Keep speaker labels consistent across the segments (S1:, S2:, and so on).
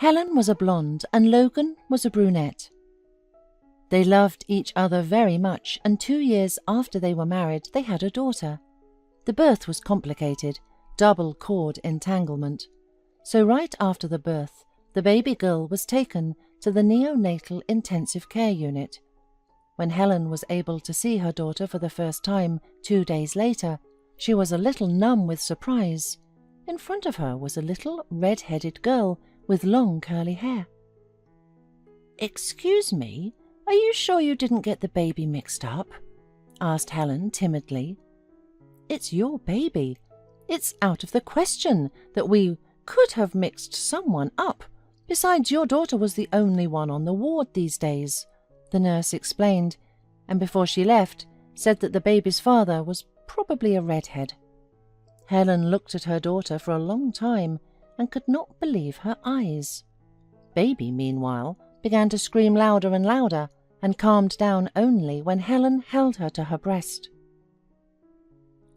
S1: Helen was a blonde and Logan was a brunette. They loved each other very much, and 2 years after they were married, they had a daughter. The birth was complicated, double cord entanglement. So right after the birth, the baby girl was taken to the neonatal intensive care unit. When Helen was able to see her daughter for the first time 2 days later, she was a little numb with surprise. In front of her was a little red-headed girl with long curly hair. "Excuse me, are you sure you didn't get the baby mixed up?" asked Helen timidly. "It's your baby. It's out of the question that we could have mixed someone up. Besides, your daughter was the only one on the ward these days," the nurse explained, and before she left, said that the baby's father was probably a redhead. Helen looked at her daughter for a long time and could not believe her eyes. Baby, meanwhile, began to scream louder and louder and calmed down only when Helen held her to her breast.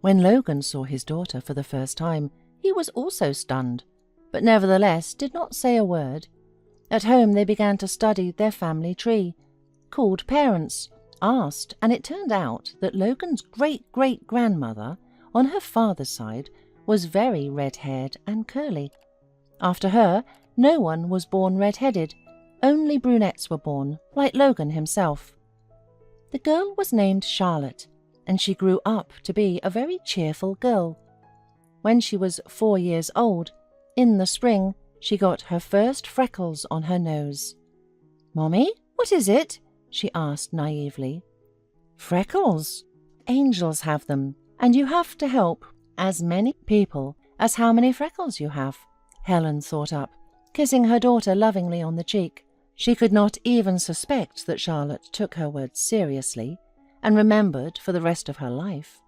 S1: When Logan saw his daughter for the first time, he was also stunned, but nevertheless did not say a word. At home they began to study their family tree, called parents, asked, and it turned out that Logan's great-great-grandmother, on her father's side, was very red-haired and curly. After her, no one was born red-headed, only brunettes were born, like Logan himself. The girl was named Charlotte, and she grew up to be a very cheerful girl. When she was 4 years old, in the spring, she got her first freckles on her nose. "Mommy, what is it?" she asked naively. "Freckles. Angels have them, and you have to help as many people as how many freckles you have," Helen thought up, kissing her daughter lovingly on the cheek. She could not even suspect that Charlotte took her words seriously and remembered for the rest of her life.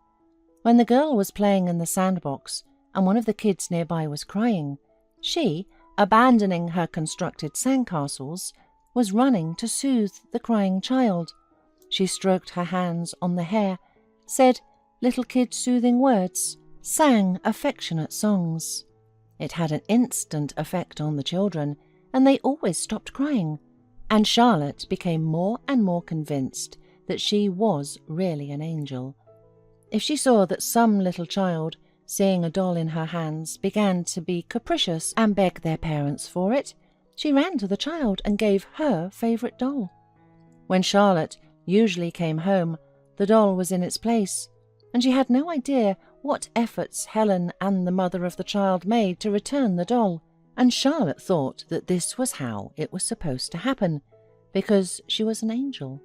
S1: When the girl was playing in the sandbox and one of the kids nearby was crying, she, abandoning her constructed sandcastles, was running to soothe the crying child. She stroked her hands on the hair, said little kid-soothing words, sang affectionate songs. It had an instant effect on the children, and they always stopped crying, and Charlotte became more and more convinced that she was really an angel. If she saw that some little child, seeing a doll in her hands, began to be capricious and beg their parents for it, she ran to the child and gave her favourite doll. When Charlotte usually came home, the doll was in its place, and she had no idea what efforts Helen and the mother of the child made to return the doll, and Charlotte thought that this was how it was supposed to happen, because she was an angel.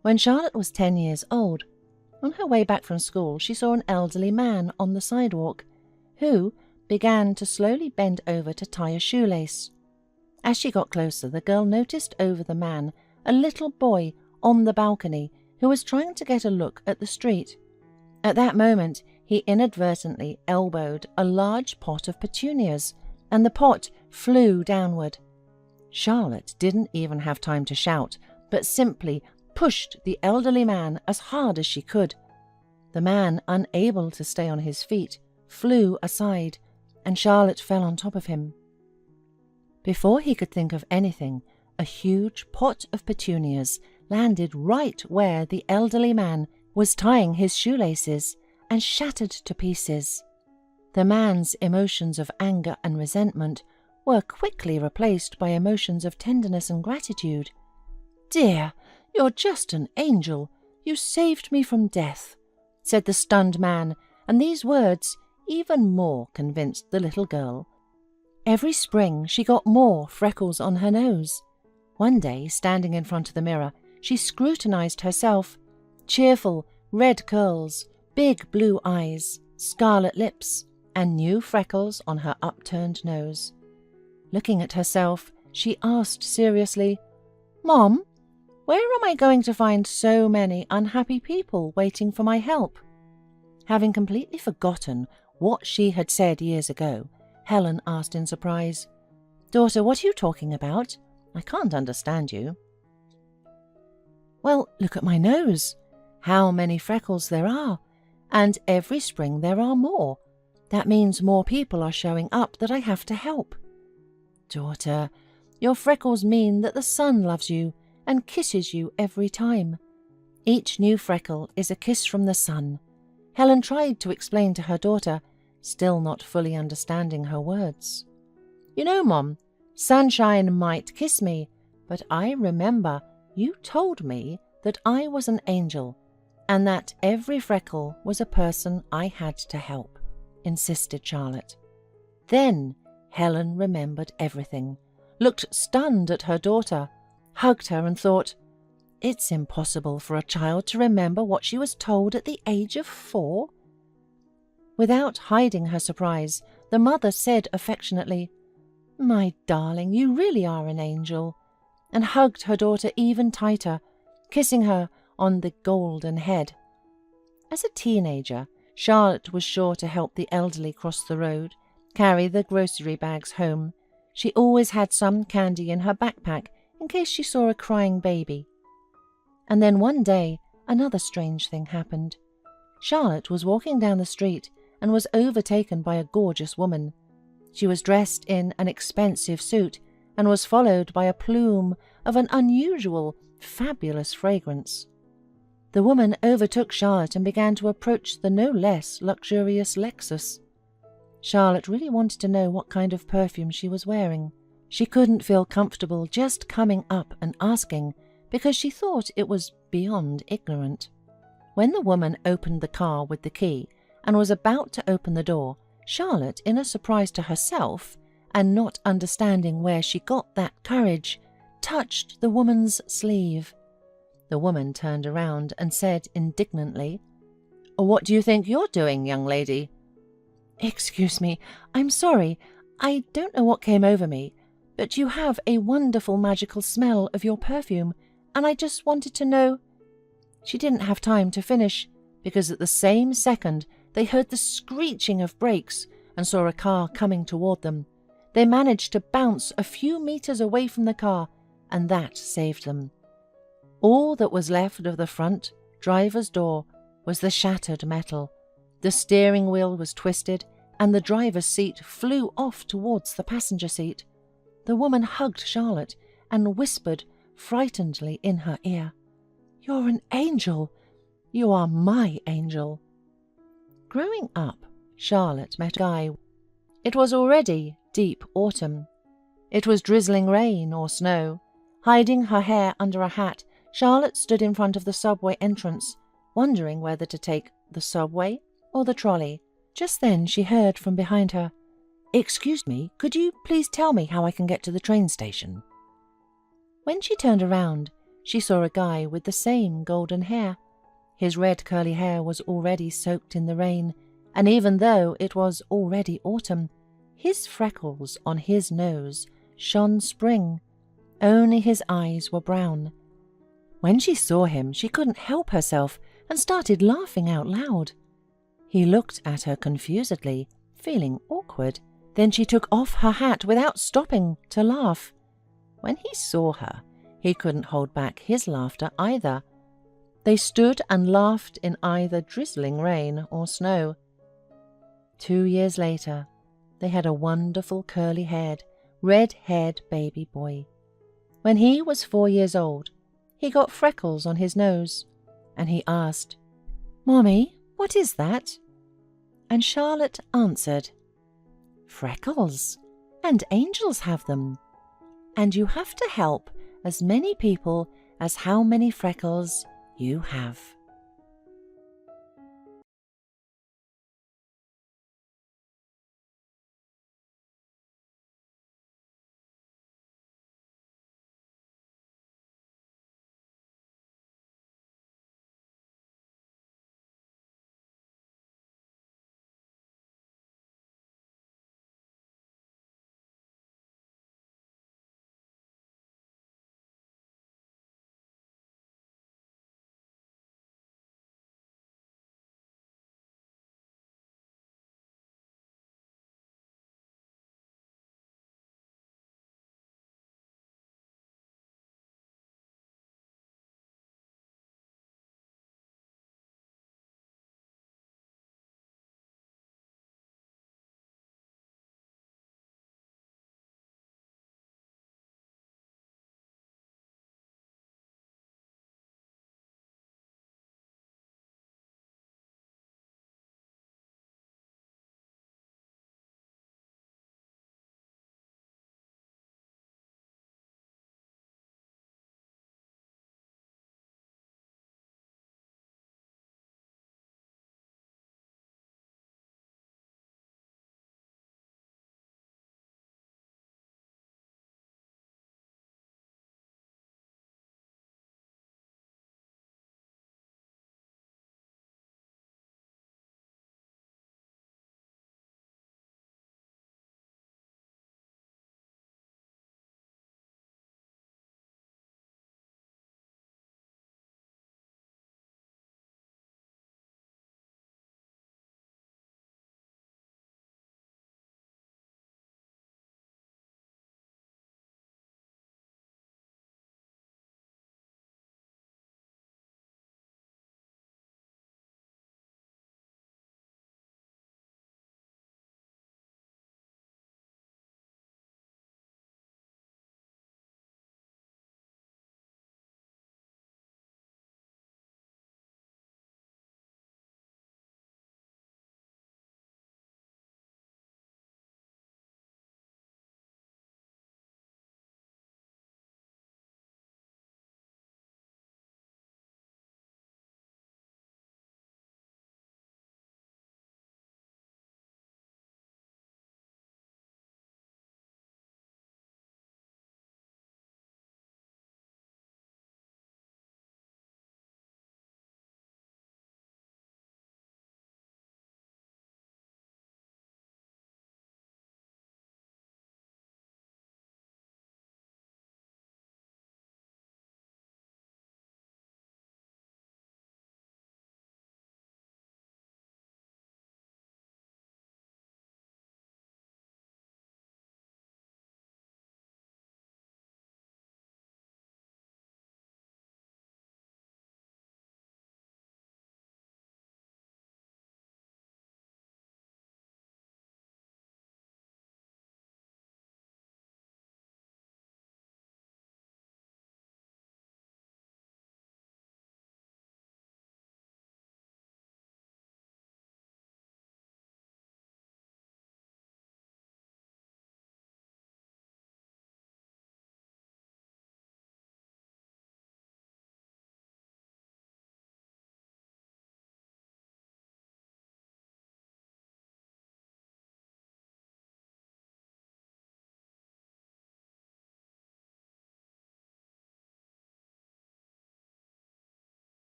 S1: When Charlotte was 10 years old, on her way back from school, she saw an elderly man on the sidewalk, who began to slowly bend over to tie a shoelace. As she got closer, the girl noticed over the man a little boy on the balcony who was trying to get a look at the street. At that moment, he inadvertently elbowed a large pot of petunias, and the pot flew downward. Charlotte didn't even have time to shout, but simply pushed the elderly man as hard as she could. The man, unable to stay on his feet, flew aside, and Charlotte fell on top of him. Before he could think of anything, a huge pot of petunias landed right where the elderly man was tying his shoelaces and shattered to pieces. The man's emotions of anger and resentment were quickly replaced by emotions of tenderness and gratitude. "Dear, you're just an angel. You saved me from death," said the stunned man, and these words even more convinced the little girl. Every spring she got more freckles on her nose. One day, standing in front of the mirror, she scrutinized herself. Cheerful red curls, big blue eyes, scarlet lips, and new freckles on her upturned nose. Looking at herself, she asked seriously, "Mom, where am I going to find so many unhappy people waiting for my help?" Having completely forgotten what she had said years ago, Helen asked in surprise, "Daughter, what are you talking about? I can't understand you." "Well, look at my nose. How many freckles there are, and every spring there are more. That means more people are showing up that I have to help." Daughter, your freckles mean that the sun loves you and kisses you every time. Each new freckle is a kiss from the sun. Helen tried to explain to her daughter, still not fully understanding her words. You know, Mom, sunshine might kiss me, but I remember you told me that I was an angel and that every freckle was a person I had to help, insisted Charlotte. Then Helen remembered everything, looked stunned at her daughter, hugged her and thought, it's impossible for a child to remember what she was told at the age of 4. Without hiding her surprise, the mother said affectionately, My darling, you really are an angel, and hugged her daughter even tighter, kissing her on the golden head. As a teenager, Charlotte was sure to help the elderly cross the road, carry the grocery bags home. She always had some candy in her backpack in case she saw a crying baby. And then one day, another strange thing happened. Charlotte was walking down the street and was overtaken by a gorgeous woman. She was dressed in an expensive suit and was followed by a plume of an unusual, fabulous fragrance. The woman overtook Charlotte and began to approach the no less luxurious Lexus. Charlotte really wanted to know what kind of perfume she was wearing. She couldn't feel comfortable just coming up and asking, because she thought it was beyond ignorant. When the woman opened the car with the key and was about to open the door, Charlotte, in a surprise to herself, and not understanding where she got that courage, touched the woman's sleeve. The woman turned around and said indignantly, What do you think you're doing, young lady? Excuse me, I'm sorry. I don't know what came over me, but you have a wonderful magical smell of your perfume, and I just wanted to know. She didn't have time to finish, because at the same second they heard the screeching of brakes and saw a car coming toward them. They managed to bounce a few meters away from the car, and that saved them. All that was left of the front driver's door was the shattered metal. The steering wheel was twisted, and the driver's seat flew off towards the passenger seat. The woman hugged Charlotte and whispered frightenedly in her ear, You're an angel. You are my angel. Growing up, Charlotte met a guy. It was already deep autumn. It was drizzling rain or snow. Hiding her hair under a hat, Charlotte stood in front of the subway entrance, wondering whether to take the subway or the trolley. Just then she heard from behind her, Excuse me, could you please tell me how I can get to the train station? When she turned around, she saw a guy with the same golden hair. His red curly hair was already soaked in the rain, and even though it was already autumn, his freckles on his nose shone spring. Only his eyes were brown. When she saw him, she couldn't help herself and started laughing out loud. He looked at her confusedly, feeling awkward. Then she took off her hat without stopping to laugh. When he saw her, he couldn't hold back his laughter either. They stood and laughed in either drizzling rain or snow. 2 years later, they had a wonderful curly-haired, red-haired baby boy. When he was 4 years old, he got freckles on his nose, and he asked, Mommy, what is that? And Charlotte answered, Freckles, and angels have them. And you have to help as many people as how many freckles you have.